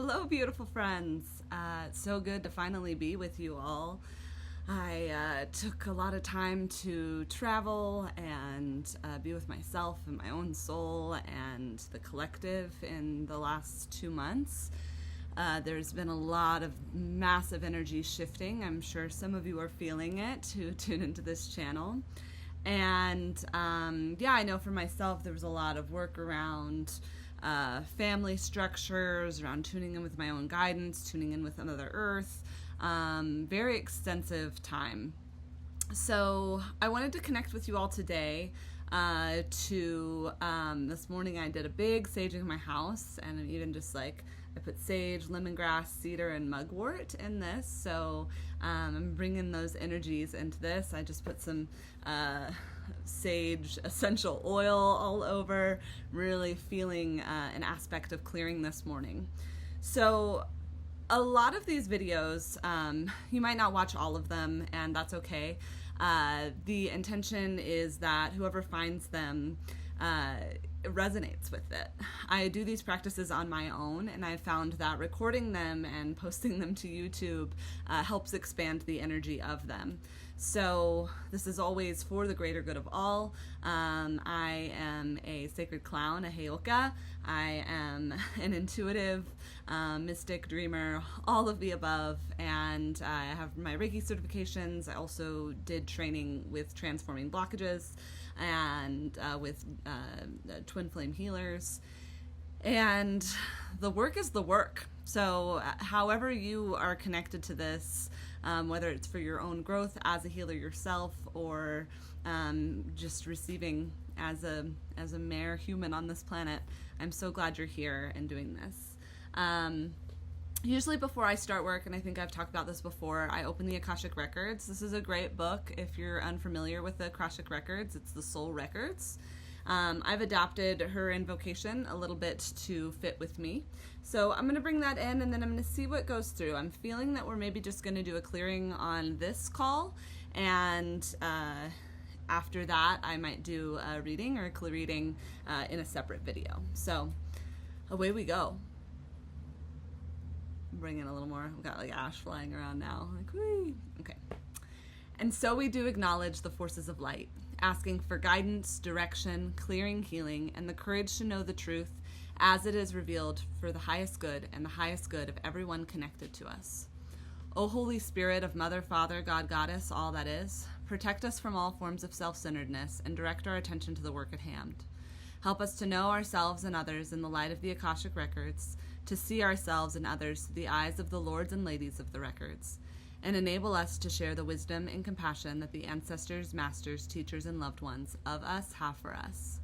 Hello, beautiful friends. It's so good to finally be with you all. I took a lot of time to travel and be with myself and my own soul and the collective in the last 2 months. There's been a lot of massive energy shifting. I'm sure some of you are feeling it who tune into this channel. And I know for myself there was a lot of work around family structures, around tuning in with my own guidance, tuning in with Mother Earth. Very extensive time. So I wanted to connect with you all today this morning I did a big saging in my house, and even just like I put sage, lemongrass, cedar, and mugwort in this. So I'm bringing those energies into this. I just put some sage essential oil all over, really feeling an aspect of clearing this morning. So a lot of these videos, you might not watch all of them, and that's okay. The intention is that whoever finds them resonates with it. I do these practices on my own, and I found that recording them and posting them to YouTube helps expand the energy of them. So this is always for the greater good of all. I am a sacred clown, a heyoka. I am an intuitive, mystic, dreamer, all of the above, and I have my Reiki certifications. I also did training with transforming blockages and with twin flame healers. And the work is the work. So however you are connected to this, whether it's for your own growth as a healer yourself, or just receiving as a mere human on this planet, I'm so glad you're here and doing this. Usually before I start work, and I think I've talked about this before, I open the Akashic Records. This is a great book if you're unfamiliar with the Akashic Records. It's the Soul Records. I've adapted her invocation a little bit to fit with me. So I'm going to bring that in, and then I'm going to see what goes through. I'm feeling that we're maybe just going to do a clearing on this call, and after that I might do a reading or a clear reading in a separate video. So away we go. Bring in a little more. We've got like ash flying around now. Like, whee. Okay. And so we do acknowledge the forces of light, asking for guidance, direction, clearing, healing, and the courage to know the truth as it is revealed for the highest good and the highest good of everyone connected to us. O Holy Spirit of Mother, Father, God, Goddess, all that is, protect us from all forms of self-centeredness and direct our attention to the work at hand. Help us to know ourselves and others in the light of the Akashic Records, to see ourselves and others through the eyes of the lords and ladies of the records, and enable us to share the wisdom and compassion that the ancestors, masters, teachers, and loved ones of us have for us.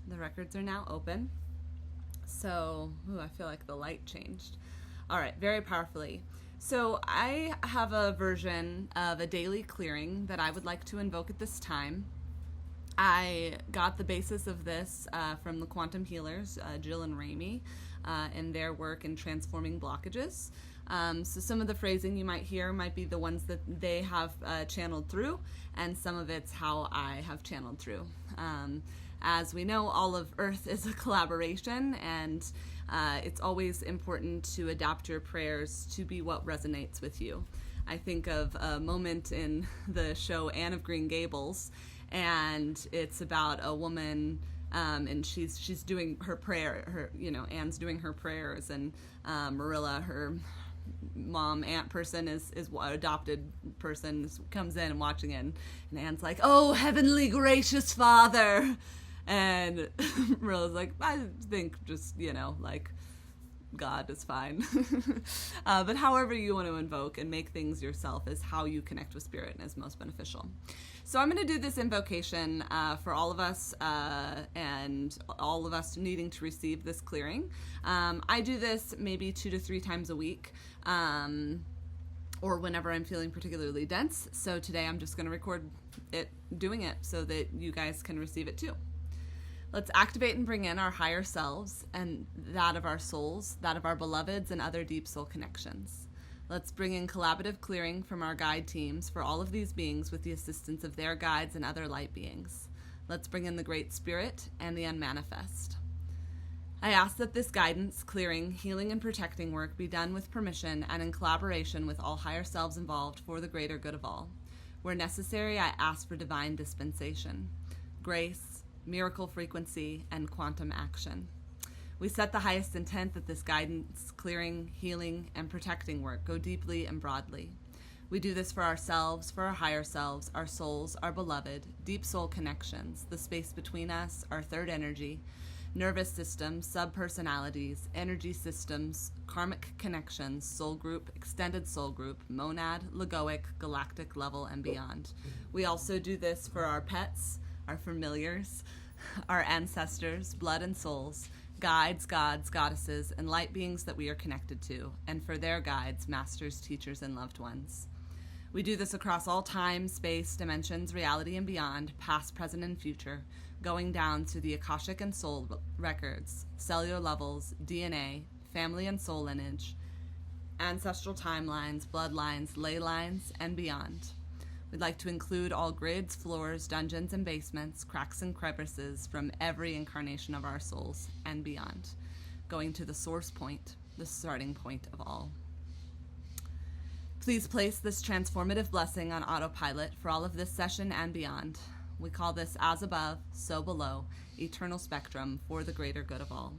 The records are now open. So, I feel like the light changed. All right, very powerfully. So I have a version of a daily clearing that I would like to invoke at this time. I got the basis of this from the quantum healers, Jill and Rami, in their work in transforming blockages. So some of the phrasing you might hear might be the ones that they have channeled through, and some of it's how I have channeled through. As we know, all of Earth is a collaboration, and it's always important to adapt your prayers to be what resonates with you. I think of a moment in the show Anne of Green Gables, and it's about a woman, and she's doing her prayer. Anne's doing her prayers, and Marilla, her mom aunt person, is adopted person, comes in and watching it, and Anne's like, "Oh, heavenly gracious Father." And Marilla's like, "I think just, like, God is fine." But however you want to invoke and make things yourself is how you connect with spirit and is most beneficial. So I'm going to do this invocation for all of us and all of us needing to receive this clearing. I do this maybe 2 to 3 times a week, or whenever I'm feeling particularly dense. So today I'm just going to record it doing it so that you guys can receive it too. Let's activate and bring in our higher selves and that of our souls, that of our beloveds and other deep soul connections. Let's bring in collaborative clearing from our guide teams for all of these beings with the assistance of their guides and other light beings. Let's bring in the Great Spirit and the Unmanifest. I ask that this guidance, clearing, healing, and protecting work be done with permission and in collaboration with all higher selves involved for the greater good of all. Where necessary, I ask for divine dispensation, grace, miracle frequency, and quantum action. We set the highest intent that this guidance, clearing, healing, and protecting work go deeply and broadly. We do this for ourselves, for our higher selves, our souls, our beloved, deep soul connections, the space between us, our third energy, nervous system, subpersonalities, energy systems, karmic connections, soul group, extended soul group, monad, logoic, galactic level, and beyond. We also do this for our pets, our familiars, our ancestors, blood and souls, guides, gods, goddesses, and light beings that we are connected to, and for their guides, masters, teachers, and loved ones. We do this across all time, space, dimensions, reality, and beyond, past, present, and future, going down through the Akashic and soul records, cellular levels, DNA, family and soul lineage, ancestral timelines, bloodlines, ley lines, and beyond. We'd like to include all grids, floors, dungeons, and basements, cracks and crevices from every incarnation of our souls and beyond, going to the source point, the starting point of all. Please place this transformative blessing on autopilot for all of this session and beyond. We call this as above, so below, eternal spectrum for the greater good of all.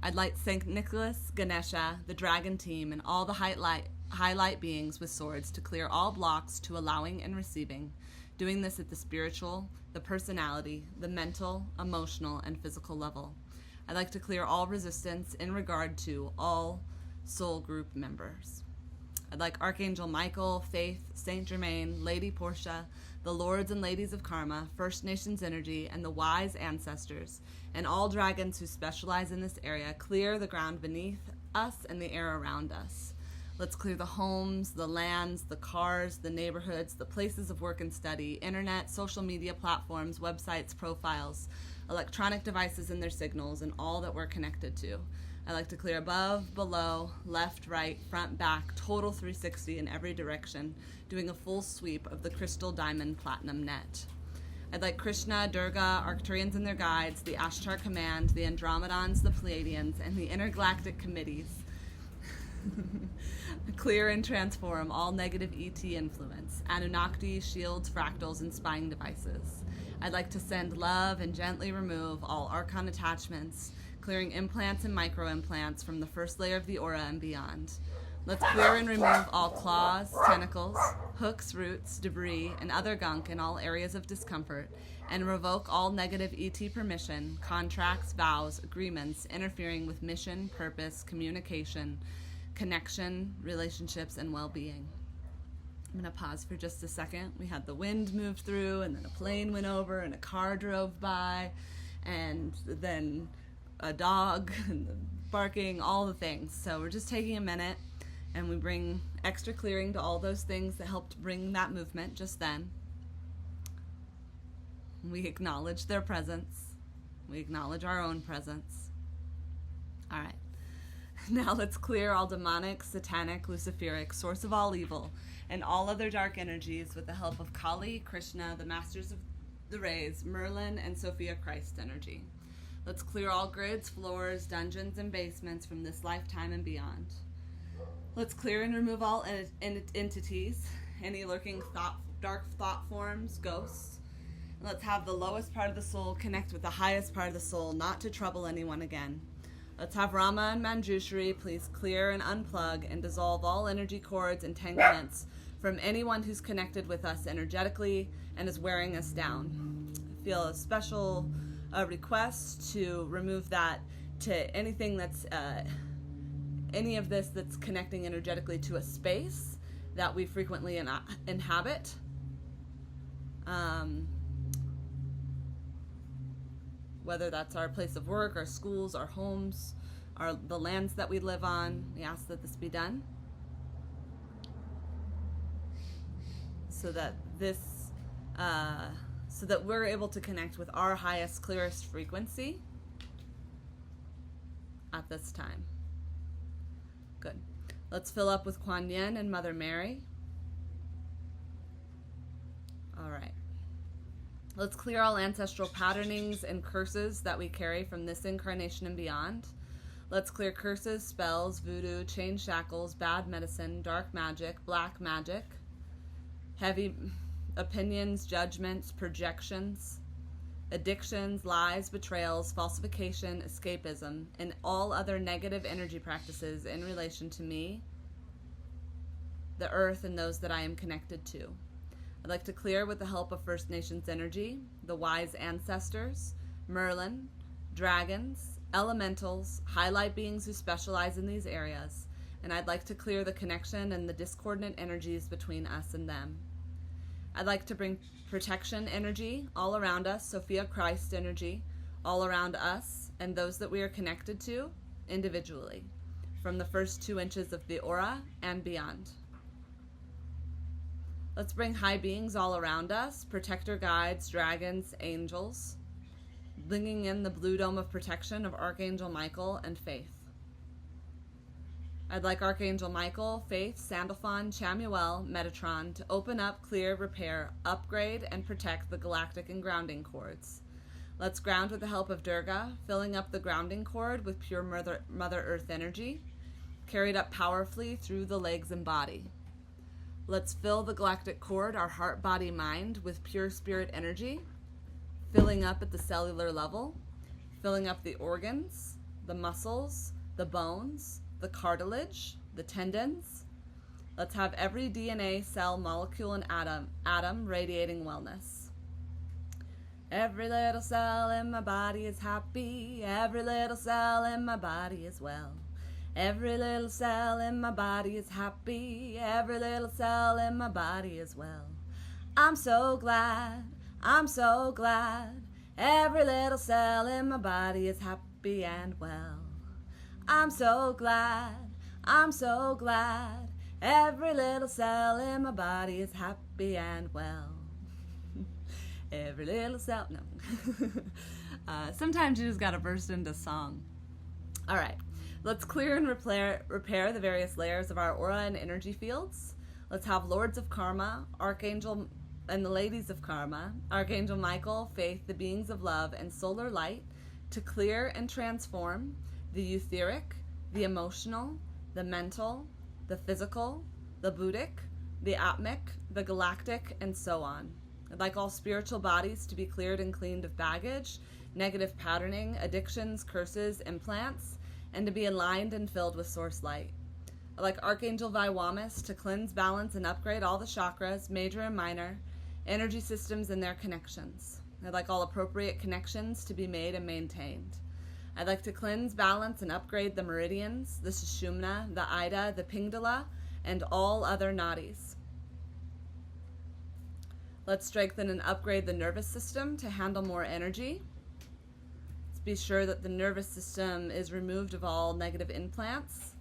I'd like St. Nicholas, Ganesha, the dragon team, and all the highlight beings with swords to clear all blocks to allowing and receiving, doing this at the spiritual, the personality, the mental, emotional, and physical level. I'd like to clear all resistance in regard to all soul group members. I'd like Archangel Michael, Faith, Saint Germain, Lady Portia, the Lords and Ladies of Karma, First Nations Energy, and the wise ancestors, and all dragons who specialize in this area, clear the ground beneath us and the air around us. Let's clear the homes, the lands, the cars, the neighborhoods, the places of work and study, internet, social media platforms, websites, profiles, electronic devices and their signals, and all that we're connected to. I like to clear above, below, left, right, front, back, total 360 in every direction, doing a full sweep of the crystal diamond platinum net. I'd like Krishna, Durga, Arcturians and their guides, the Ashtar Command, the Andromedons, the Pleiadians, and the intergalactic committees clear and transform all negative ET influence, Anunnaki, shields, fractals, and spying devices. I'd like to send love and gently remove all archon attachments, clearing implants and micro-implants from the first layer of the aura and beyond. Let's clear and remove all claws, tentacles, hooks, roots, debris, and other gunk in all areas of discomfort, and revoke all negative ET permission, contracts, vows, agreements interfering with mission, purpose, communication, connection, relationships, and well-being. I'm going to pause for just a second. We had the wind move through, and then a plane went over, and a car drove by, and then a dog barking, all the things. So we're just taking a minute, and we bring extra clearing to all those things that helped bring that movement just then. We acknowledge their presence. We acknowledge our own presence. All right. Now let's clear all demonic, satanic, luciferic, source of all evil, and all other dark energies with the help of Kali, Krishna, the Masters of the Rays, Merlin, and Sophia Christ energy. Let's clear all grids, floors, dungeons, and basements from this lifetime and beyond. Let's clear and remove all entities, any lurking dark thought forms, ghosts. And let's have the lowest part of the soul connect with the highest part of the soul, not to trouble anyone again. Let's have Rama and Manjushri please clear and unplug and dissolve all energy cords, entanglements from anyone who's connected with us energetically and is wearing us down. I feel a special request to remove that to anything that's any of this that's connecting energetically to a space that we frequently inhabit. Whether that's our place of work, our schools, our homes, the lands that we live on, we ask that this be done. So that we're able to connect with our highest, clearest frequency at this time. Good. Let's fill up with Kuan Yin and Mother Mary. All right. Let's clear all ancestral patternings and curses that we carry from this incarnation and beyond. Let's clear curses, spells, voodoo, chain shackles, bad medicine, dark magic, black magic, heavy opinions, judgments, projections, addictions, lies, betrayals, falsification, escapism, and all other negative energy practices in relation to me, the earth, and those that I am connected to. I'd like to clear with the help of First Nations energy, the wise ancestors, Merlin, dragons, elementals, highlight beings who specialize in these areas, and I'd like to clear the connection and the discordant energies between us and them. I'd like to bring protection energy all around us, Sophia Christ energy all around us and those that we are connected to individually, from the first 2 inches of the aura and beyond. Let's bring high beings all around us, protector guides, dragons, angels, bringing in the blue dome of protection of Archangel Michael and Faith. I'd like Archangel Michael, Faith, Sandalphon, Chamuel, Metatron to open up, clear, repair, upgrade, and protect the galactic and grounding cords. Let's ground with the help of Durga, filling up the grounding cord with pure Mother Earth energy, carried up powerfully through the legs and body. Let's fill the galactic cord, our heart, body, mind, with pure spirit energy, filling up at the cellular level, filling up the organs, the muscles, the bones, the cartilage, the tendons. Let's have every DNA, cell, molecule, and atom radiating wellness. Every little cell in my body is happy. Every little cell in my body is well. Every little cell in my body is happy. Every little cell in my body is well. I'm so glad, I'm so glad. Every little cell in my body is happy and well. I'm so glad, I'm so glad. Every little cell in my body is happy and well. Every little cell, no. Sometimes you just gotta burst into song. All right. Let's clear and repair the various layers of our aura and energy fields. Let's have Lords of Karma, Archangel, and the Ladies of Karma, Archangel Michael, Faith, the beings of love, and solar light to clear and transform the etheric, the emotional, the mental, the physical, the Buddhic, the Atmic, the galactic, and so on. I'd like all spiritual bodies to be cleared and cleaned of baggage, negative patterning, addictions, curses, implants, and to be aligned and filled with source light. I like Archangel Viwamis to cleanse, balance, and upgrade all the chakras, major and minor, energy systems and their connections. I'd like all appropriate connections to be made and maintained. I'd like to cleanse, balance, and upgrade the meridians, the Sushumna, the Ida, the Pingala, and all other nadis. Let's strengthen and upgrade the nervous system to handle more energy. Be sure that the nervous system is removed of all negative implants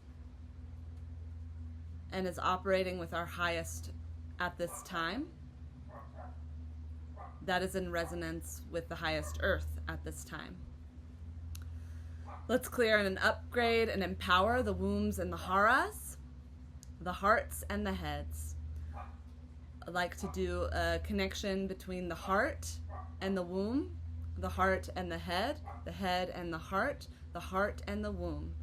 and is operating with our highest at this time. That is in resonance with the highest earth at this time. Let's clear and upgrade and empower the wombs and the haras, the hearts and the heads. I'd like to do a connection between the heart and the womb, the heart and the head and the heart and the womb,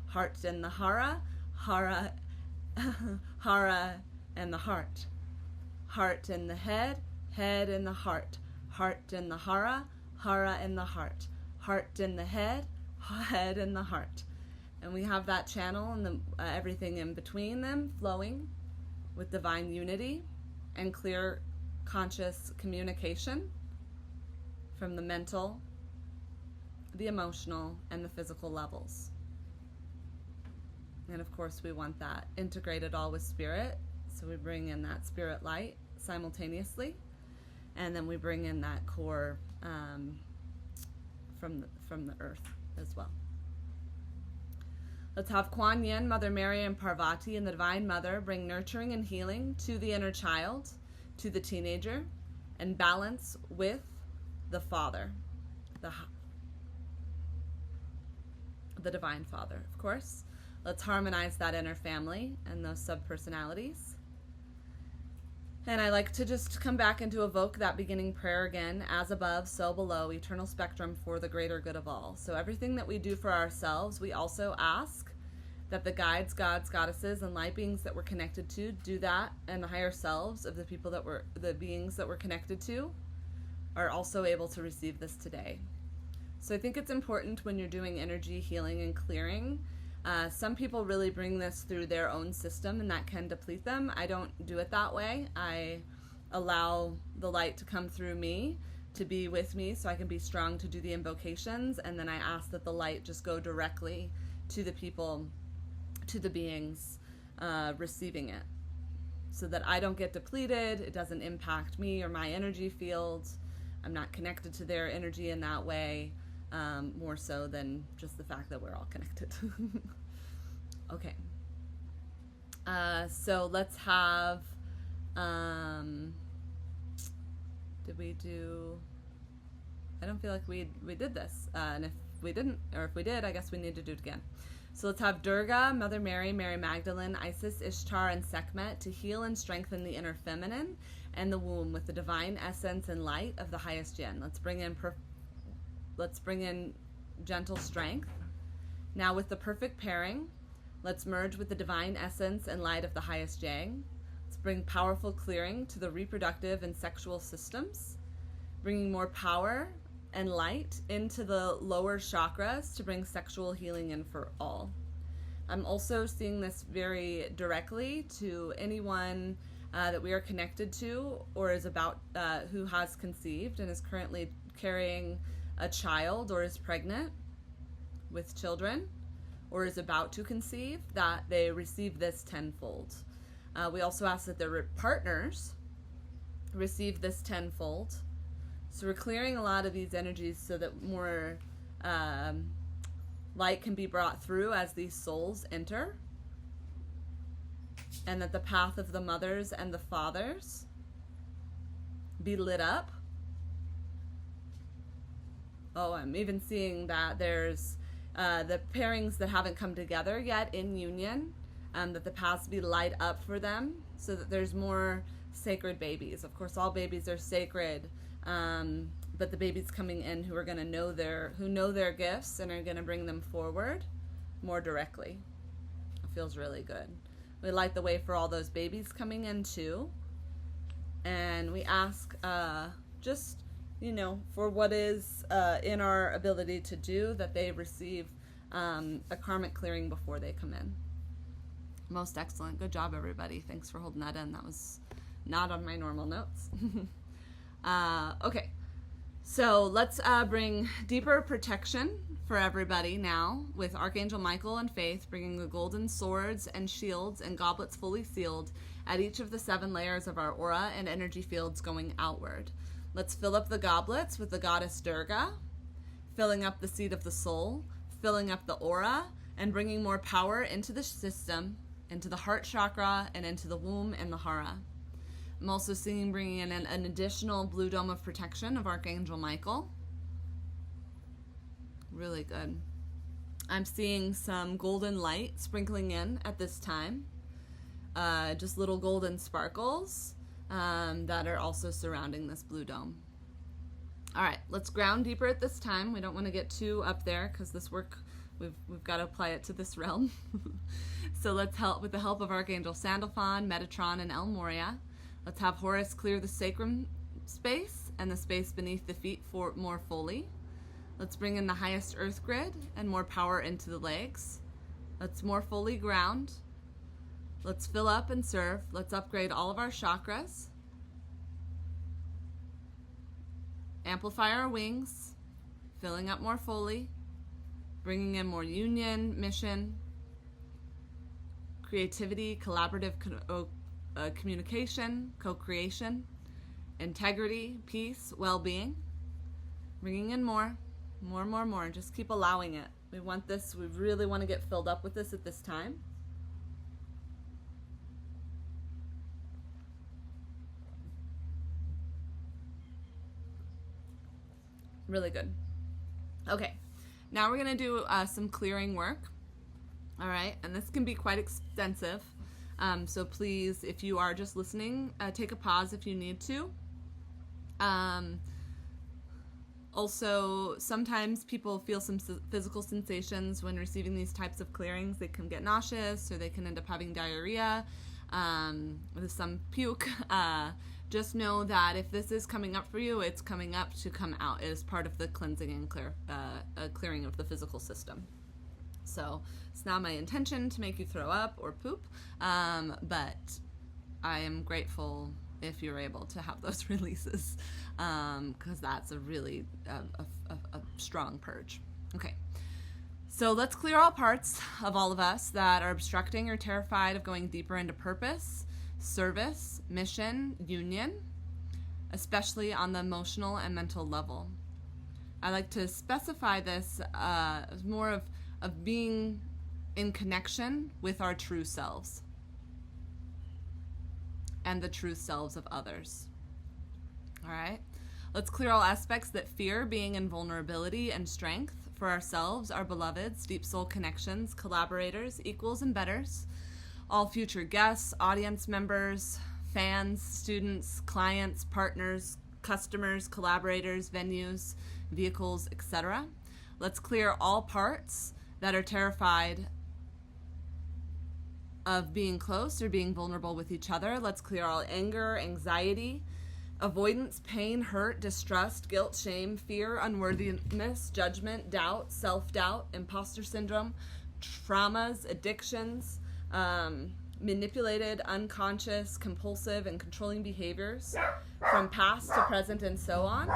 heart and the hara, hara and the heart and the head and the heart and the hara and the heart and the head and the heart. And we have that channel and the everything in between them flowing with divine unity and clear conscious communication from the mental, the emotional, and the physical levels. And of course we want that integrated all with spirit, so we bring in that spirit light simultaneously, and then we bring in that core from the earth as well. Let's have Kuan Yin, Mother Mary, and Parvati and the Divine Mother bring nurturing and healing to the inner child, to the teenager, and balance with the Father, the Divine Father, of course. Let's harmonize that inner family and those subpersonalities. And I like to just come back and to evoke that beginning prayer again, as above, so below, eternal spectrum for the greater good of all. So everything that we do for ourselves, we also ask that the guides, gods, goddesses, and light beings that we're connected to do that, and the higher selves of the people that the beings that we're connected to are also able to receive this today. So I think it's important when you're doing energy healing and clearing. Some people really bring this through their own system, and that can deplete them. I don't do it that way. I allow the light to come through me, to be with me, so I can be strong to do the invocations, and then I ask that the light just go directly to the people, to the beings receiving it, so that I don't get depleted. It doesn't impact me or my energy field. I'm not connected to their energy in that way, more so than just the fact that we're all connected. Okay. So let's have, did we do, I don't feel like we did this. And if we didn't, or if we did, I guess we need to do it again. So let's have Durga, Mother Mary, Mary Magdalene, Isis, Ishtar, and Sekhmet to heal and strengthen the inner feminine and the womb with the divine essence and light of the highest yin. Let's bring in gentle strength. Now with the perfect pairing, let's merge with the divine essence and light of the highest yang. Let's bring powerful clearing to the reproductive and sexual systems, bringing more power and light into the lower chakras to bring sexual healing in for all. I'm also seeing this very directly to anyone that we are connected to or is about, who has conceived and is currently carrying a child or is pregnant with children or is about to conceive, that they receive this tenfold. We also ask that their partners receive this tenfold. So we're clearing a lot of these energies so that more light can be brought through as these souls enter, and that the path of the mothers and the fathers be lit up. Oh, I'm even seeing that there's the pairings that haven't come together yet in union, that the paths be light up for them so that there's more sacred babies. Of course, all babies are sacred, but the babies coming in who are going to know their gifts and are going to bring them forward more directly. It feels really good. We light the way for all those babies coming in too, and we ask just, you know, for what is in our ability to do, that they receive a karmic clearing before they come in. Most excellent. Good job, everybody. Thanks for holding that in. That was not on my normal notes. Okay, so let's bring deeper protection for everybody now with Archangel Michael and Faith, bringing the golden swords and shields and goblets fully sealed at each of the 7 layers of our aura and energy fields going outward. Let's fill up the goblets with the goddess Durga, filling up the seat of the soul, filling up the aura, and bringing more power into the system, into the heart chakra, and into the womb and the hara. I'm also seeing bringing in an additional blue dome of protection of Archangel Michael. Really good. I'm seeing some golden light sprinkling in at this time. Just little golden sparkles that are also surrounding this blue dome. All right, let's ground deeper at this time. We don't want to get too up there because this work, we've got to apply it to this realm. So let's help with the help of Archangel Sandalphon, Metatron, and El Moria. Let's have Horus clear the sacrum space and the space beneath the feet for more fully. Let's bring in the highest earth grid and more power into the legs. Let's more fully ground. Let's fill up and serve. Let's upgrade all of our chakras. Amplify our wings, filling up more fully, bringing in more union, mission, creativity, collaborative communication, co-creation, integrity, peace, well-being. Bringing in more. Just keep allowing it. We want this, we really want to get filled up with this at this time. Really good. Okay, now we're going to do some clearing work. All right, and this can be quite extensive. So please, if you are just listening, take a pause if you need to. Also, sometimes people feel some physical sensations when receiving these types of clearings. They can get nauseous, or they can end up having diarrhea, with some puke. Just know that if this is coming up for you, it's coming up to come out. It is part of the cleansing and clearing of the physical system. So it's not my intention to make you throw up or poop, but I am grateful if you're able to have those releases, because that's a really a strong purge. Okay, so let's clear all parts of all of us that are obstructing or terrified of going deeper into purpose, service, mission, union, especially on the emotional and mental level. I like to specify this as more of being in connection with our true selves and the true selves of others. All right, let's clear all aspects that fear being in vulnerability and strength for ourselves, our beloveds, deep soul connections, collaborators, equals and betters, all future guests, audience members, fans, students, clients, partners, customers, collaborators, venues, vehicles, etc. Let's clear all parts that are terrified of being close or being vulnerable with each other. Let's clear all anger, anxiety, avoidance, pain, hurt, distrust, guilt, shame, fear, unworthiness, judgment, doubt, self-doubt, imposter syndrome, traumas, addictions, manipulated, unconscious, compulsive, and controlling behaviors from past to present and so on.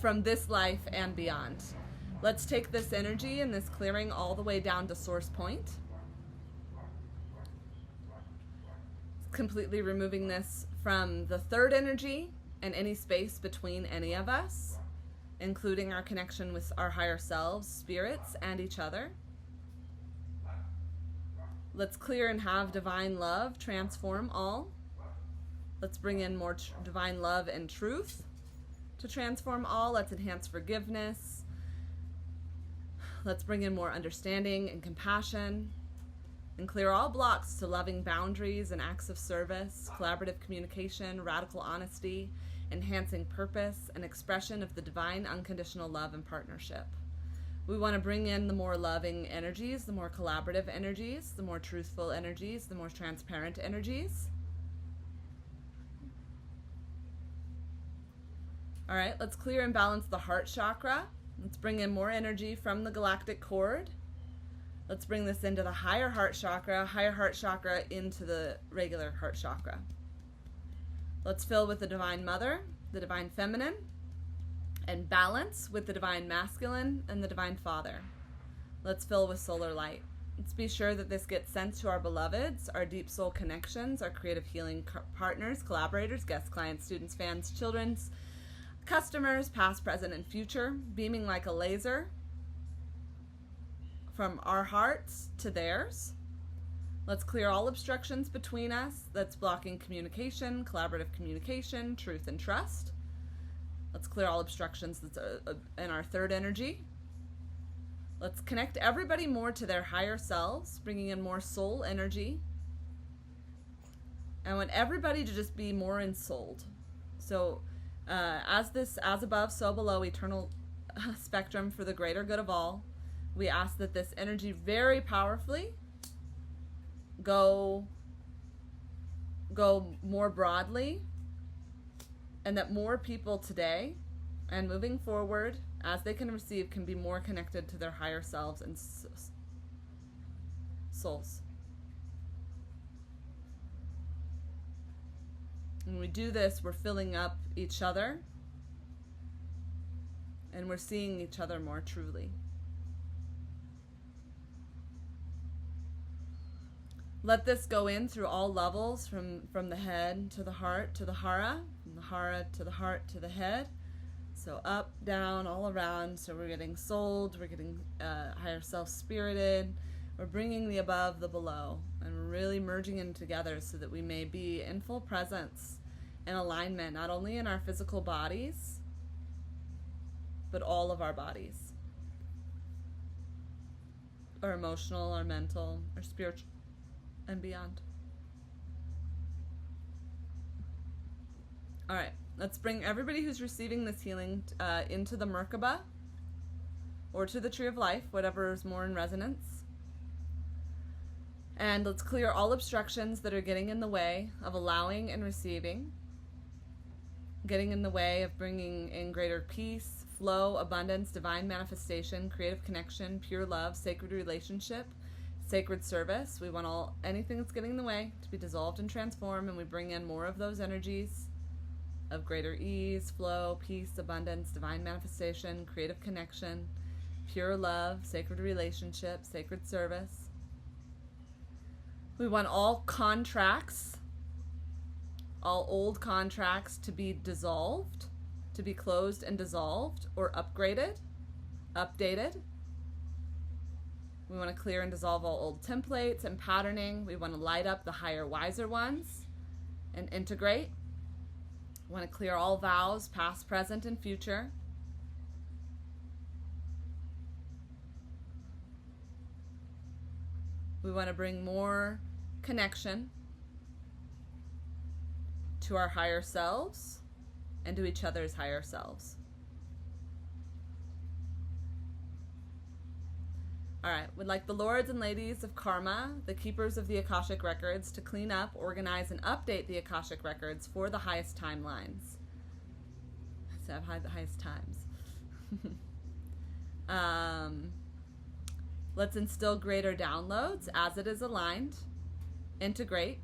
From this life and beyond. Let's take this energy and this clearing all the way down to source point. Completely removing this from the third energy and any space between any of us, including our connection with our higher selves, spirits, and each other. Let's clear and have divine love transform all. Let's bring in more divine love and truth to transform all. Let's enhance forgiveness. Let's bring in more understanding and compassion, and clear all blocks to loving boundaries and acts of service, collaborative communication, radical honesty, enhancing purpose, and expression of the divine unconditional love and partnership. We want to bring in the more loving energies, the more collaborative energies, the more truthful energies, the more transparent energies. All right, let's clear and balance the heart chakra. Let's bring in more energy from the galactic cord. Let's bring this into the higher heart chakra into the regular heart chakra. Let's fill with the Divine Mother, the Divine Feminine, and balance with the Divine Masculine and the Divine Father. Let's fill with solar light. Let's be sure that this gets sent to our beloveds, our deep soul connections, our creative healing partners, collaborators, guests, clients, students, fans, children's, customers, past, present, and future, beaming like a laser from our hearts to theirs. Let's clear all obstructions between us that's blocking communication, collaborative communication, truth, and trust. Let's clear all obstructions that's in our third energy. Let's connect everybody more to their higher selves, bringing in more soul energy. I want everybody to just be more ensouled. So as above, so below, eternal spectrum for the greater good of all. We ask that this energy very powerfully go more broadly, and that more people today and moving forward, as they can receive, can be more connected to their higher selves and souls. When we do this, we're filling up each other, and we're seeing each other more truly. Let this go in through all levels, from the head to the heart to the hara, from the hara to the heart to the head. So up, down, all around. So we're getting souled, we're getting higher self-spirited, we're bringing the above, the below, and we're really merging in together so that we may be in full presence and alignment, not only in our physical bodies, but all of our bodies. Our emotional, our mental, our spiritual, and beyond. All right, let's bring everybody who's receiving this healing into the Merkaba or to the Tree of Life, whatever is more in resonance. And let's clear all obstructions that are getting in the way of allowing and receiving, getting in the way of bringing in greater peace, flow, abundance, divine manifestation, creative connection, pure love, sacred relationship, sacred service. We want anything that's getting in the way to be dissolved and transformed, and we bring in more of those energies of greater ease, flow, peace, abundance, divine manifestation, creative connection, pure love, sacred relationship, sacred service. We want all contracts, all old contracts to be dissolved, to be closed and dissolved or upgraded, updated. We want to clear and dissolve all old templates and patterning. We want to light up the higher, wiser ones and integrate. We want to clear all vows, past, present, and future. We want to bring more connection to our higher selves and to each other's higher selves. All right, we'd like the lords and ladies of karma, the keepers of the Akashic records, to clean up, organize, and update the Akashic records for the highest timelines. So I've had the highest times. Let's instill greater downloads as it is aligned, integrate,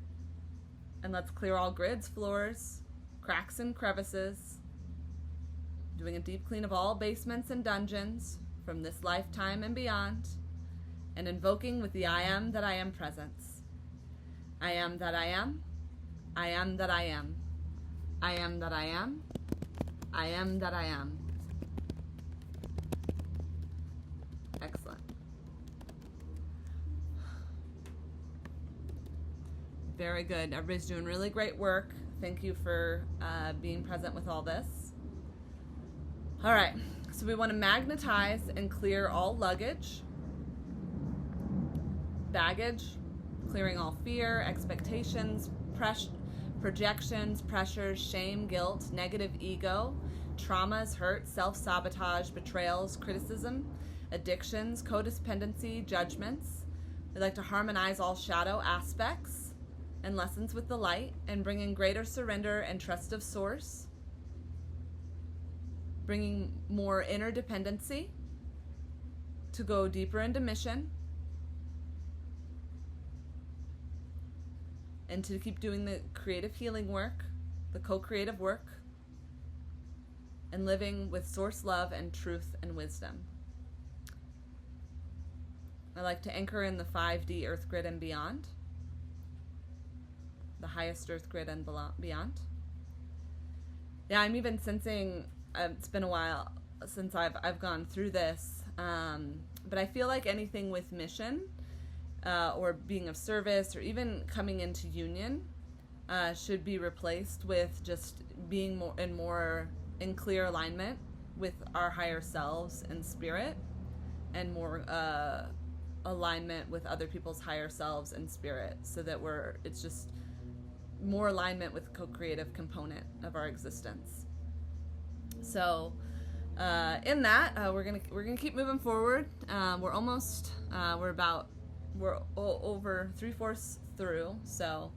and let's clear all grids, floors, cracks and crevices, doing a deep clean of all basements and dungeons from this lifetime and beyond, and invoking with the I am that I am presence. I am that I am. I am that I am. I am that I am. I am that I am. Excellent. Very good. Everybody's doing really great work. Thank you for being present with all this. All right. So we want to magnetize and clear all luggage, baggage, clearing all fear, expectations, projections, pressures, shame, guilt, negative ego, traumas, hurt, self-sabotage, betrayals, criticism, addictions, codependency, judgments. We'd like to harmonize all shadow aspects and lessons with the light and bring in greater surrender and trust of source, bringing more inner dependency to go deeper into mission and to keep doing the creative healing work, the co-creative work, and living with source love and truth and wisdom. I like to anchor in the 5D earth grid and beyond, the highest earth grid and beyond. Yeah, I'm even sensing, it's been a while since I've gone through this, but I feel like anything with mission or being of service or even coming into union should be replaced with just being more in clear alignment with our higher selves and spirit, and more alignment with other people's higher selves and spirit, so that it's just more alignment with the co-creative component of our existence. So in that, we're gonna keep moving forward. We're almost we're over 3/4 through, so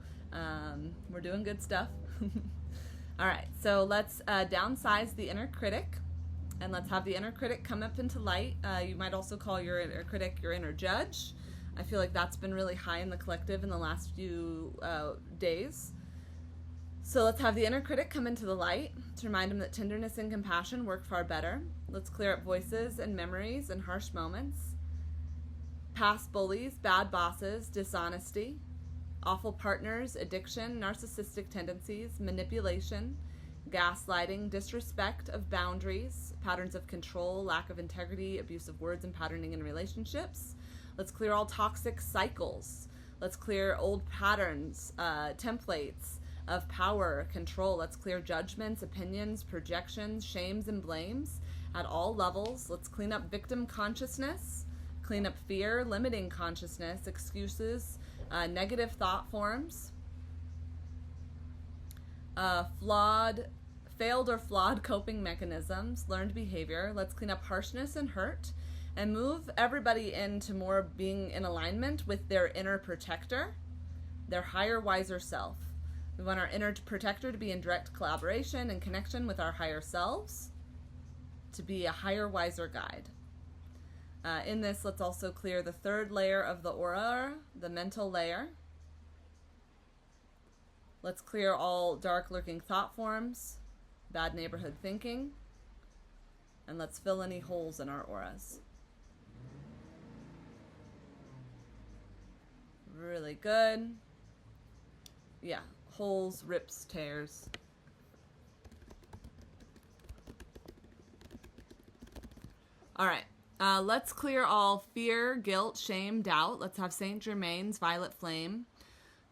we're doing good stuff. All right, so let's downsize the inner critic, and let's have the inner critic come up into light. You might also call your inner critic your inner judge. I feel like that's been really high in the collective in the last few days. So let's have the inner critic come into the light to remind him that tenderness and compassion work far better. Let's clear up voices and memories and harsh moments, past bullies, bad bosses, dishonesty, awful partners, addiction, narcissistic tendencies, manipulation, gaslighting, disrespect of boundaries, patterns of control, lack of integrity, abusive words and patterning in relationships. Let's clear all toxic cycles. Let's clear old patterns, templates of power, control. Let's clear judgments, opinions, projections, shames, and blames at all levels. Let's clean up victim consciousness, clean up fear, limiting consciousness, excuses, negative thought forms, failed or flawed coping mechanisms, learned behavior. Let's clean up harshness and hurt and move everybody into more being in alignment with their inner protector, their higher, wiser self. We want our inner protector to be in direct collaboration and connection with our higher selves, to be a higher, wiser guide. In this, let's also clear the third layer of the aura, the mental layer. Let's clear all dark lurking thought forms, bad neighborhood thinking, and let's fill any holes in our auras. Really good. Yeah, holes, rips, tears. All right, let's clear all fear, guilt, shame, doubt. Let's have Saint Germain's violet flame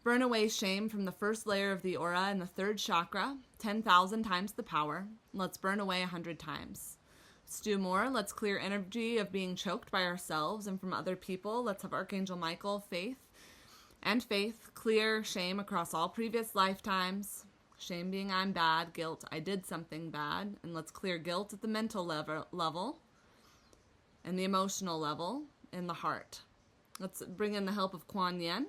burn away shame from the first layer of the aura and the third chakra, 10,000 times the power. Let's burn away 100 times. Let's do more. Let's clear energy of being choked by ourselves and from other people. Let's have Archangel Michael, faith, clear shame across all previous lifetimes. Shame being I'm bad, guilt, I did something bad. And let's clear guilt at the mental level and the emotional level in the heart. Let's bring in the help of Kuan Yin.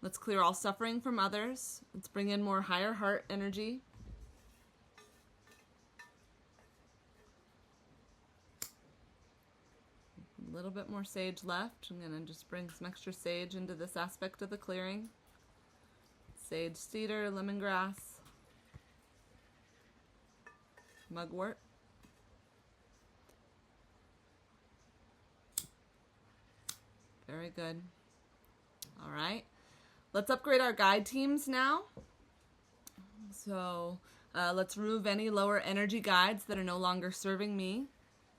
Let's clear all suffering from others. Let's bring in more higher heart energy. A little bit more sage left. I'm going to just bring some extra sage into this aspect of the clearing. Sage, cedar, lemongrass, mugwort. Very good. All right. Let's upgrade our guide teams now. So let's remove any lower energy guides that are no longer serving me,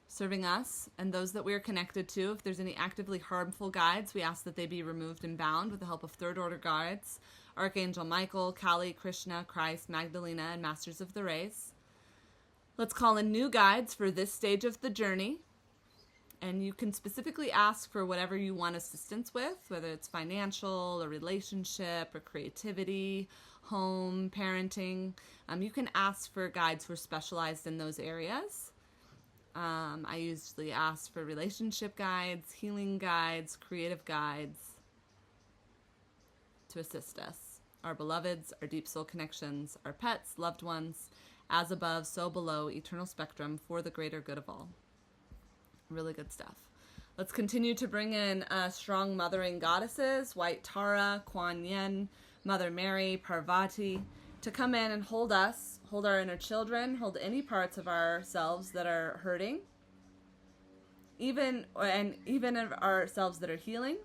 serving us, and those that we are connected to. If there's any actively harmful guides, we ask that they be removed and bound with the help of third order guides, Archangel Michael, Kali, Krishna, Christ, Magdalena, and Masters of the Rays. Let's call in new guides for this stage of the journey. And you can specifically ask for whatever you want assistance with, whether it's financial, a relationship, or creativity, home, parenting. You can ask for guides who are specialized in those areas. I usually ask for relationship guides, healing guides, creative guides to assist us. Our beloveds, our deep soul connections, our pets, loved ones, as above, so below, eternal spectrum for the greater good of all. Really good stuff. Let's continue to bring in strong mothering goddesses, White Tara, Kuan Yin, Mother Mary, Parvati, to come in and hold us, hold our inner children, hold any parts of ourselves that are hurting, even of ourselves that are healing,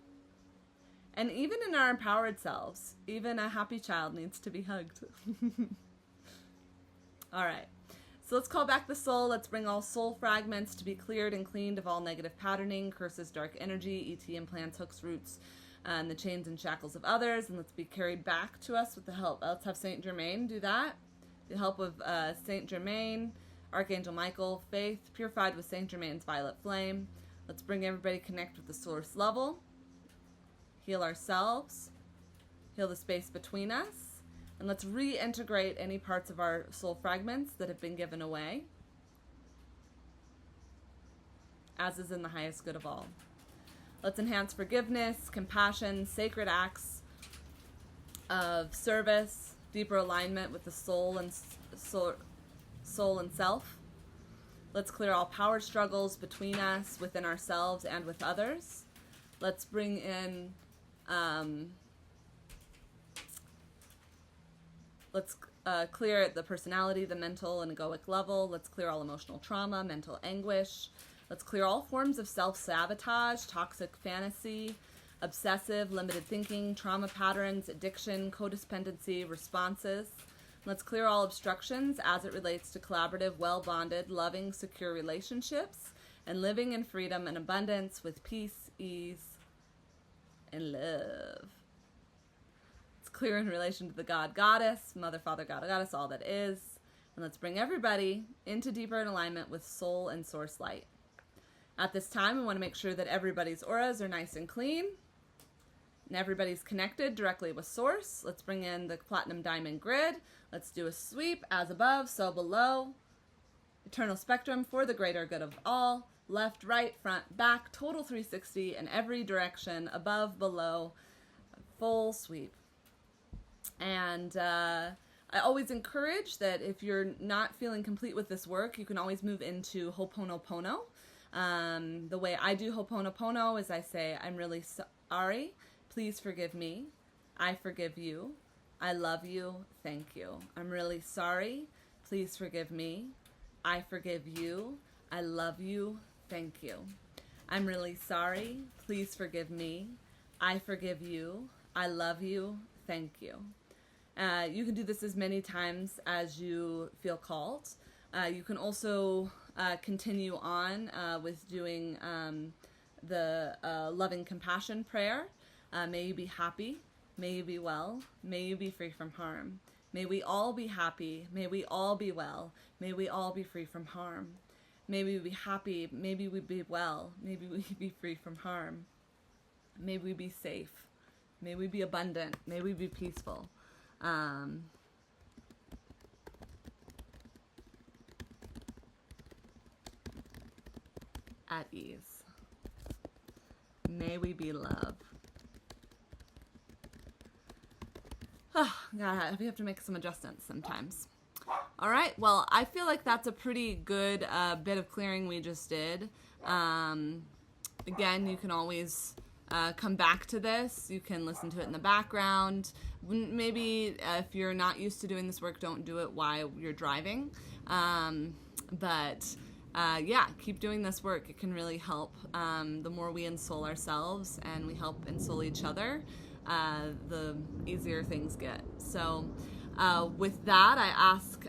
and even in our empowered selves. Even a happy child needs to be hugged. All right. So let's call back the soul. Let's bring all soul fragments to be cleared and cleaned of all negative patterning, curses, dark energy, ET implants, hooks, roots, and the chains and shackles of others. And let's be carried back to us with the help. Let's have Saint Germain do that. The help of Saint Germain, Archangel Michael, faith, purified with Saint Germain's violet flame. Let's bring everybody connect with the source level. Heal ourselves. Heal the space between us. And let's reintegrate any parts of our soul fragments that have been given away, as is in the highest good of all. Let's enhance forgiveness, compassion, sacred acts of service, deeper alignment with the soul and self. Let's clear all power struggles between us, within ourselves, and with others. Let's bring in let's clear the personality, the mental and egoic level. Let's clear all emotional trauma, mental anguish. Let's clear all forms of self-sabotage, toxic fantasy, obsessive, limited thinking, trauma patterns, addiction, codependency, responses. Let's clear all obstructions as it relates to collaborative, well-bonded, loving, secure relationships and living in freedom and abundance with peace, ease, and love. Clear in relation to the God, Goddess, Mother, Father, God, Goddess, all that is. And let's bring everybody into deeper alignment with soul and source light. At this time, we want to make sure that everybody's auras are nice and clean and everybody's connected directly with source. Let's bring in the platinum diamond grid. Let's do a sweep, as above, so below. Eternal spectrum for the greater good of all. Left, right, front, back, total 360 in every direction, above, below, full sweep. And I always encourage that if you're not feeling complete with this work, you can always move into Ho'oponopono. The way I do Ho'oponopono is I say, I'm really sorry, please forgive me, I forgive you, I love you, thank you. I'm really sorry, please forgive me, I forgive you, I love you, thank you. I'm really sorry, please forgive me, I forgive you, I love you, thank you. You can do this as many times as you feel called. You can also continue on with doing the loving compassion prayer. May you be happy, may you be well, may you be free from harm. May we all be happy, may we all be well, may we all be free from harm. May we be happy, maybe we be well, maybe we be free from harm. May we be safe, may we be abundant, may we be peaceful. At ease. May we be love. Oh, God, we have to make some adjustments sometimes. All right, well, I feel like that's a pretty good bit of clearing we just did. Again, you can always come back to this. You can listen to it in the background. Maybe if you're not used to doing this work, don't do it while you're driving. Yeah, keep doing this work. It can really help. The more we ensoul ourselves and we help ensoul each other, the easier things get. So with that,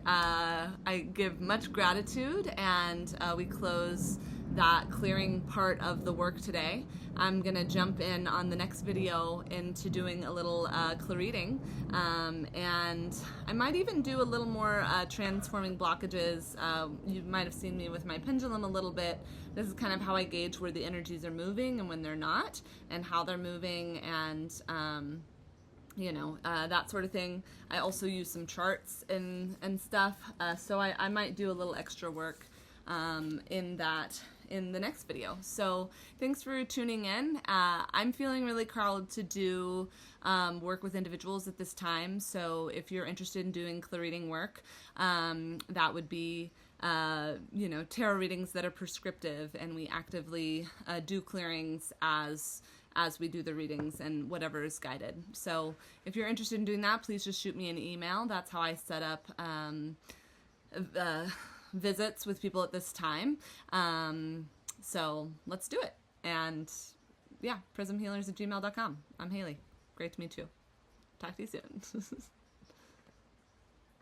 I give much gratitude, and we close that clearing part of the work today. I'm going to jump in on the next video into doing a little clareting, and I might even do a little more transforming blockages. You might have seen me with my pendulum a little bit. This is kind of how I gauge where the energies are moving and when they're not, and how they're moving, and that sort of thing. I also use some charts and stuff, so I might do a little extra work in the next video. So thanks for tuning in. I'm feeling really called to do work with individuals at this time. So if you're interested in doing clareting work, that would be tarot readings that are prescriptive, and we actively do clearings as we do the readings and whatever is guided. So if you're interested in doing that, please just shoot me an email. That's how I set up visits with people at this time. So let's do it. And yeah, prismhealers@gmail.com. I'm Haley. Great to meet you. Talk to you soon.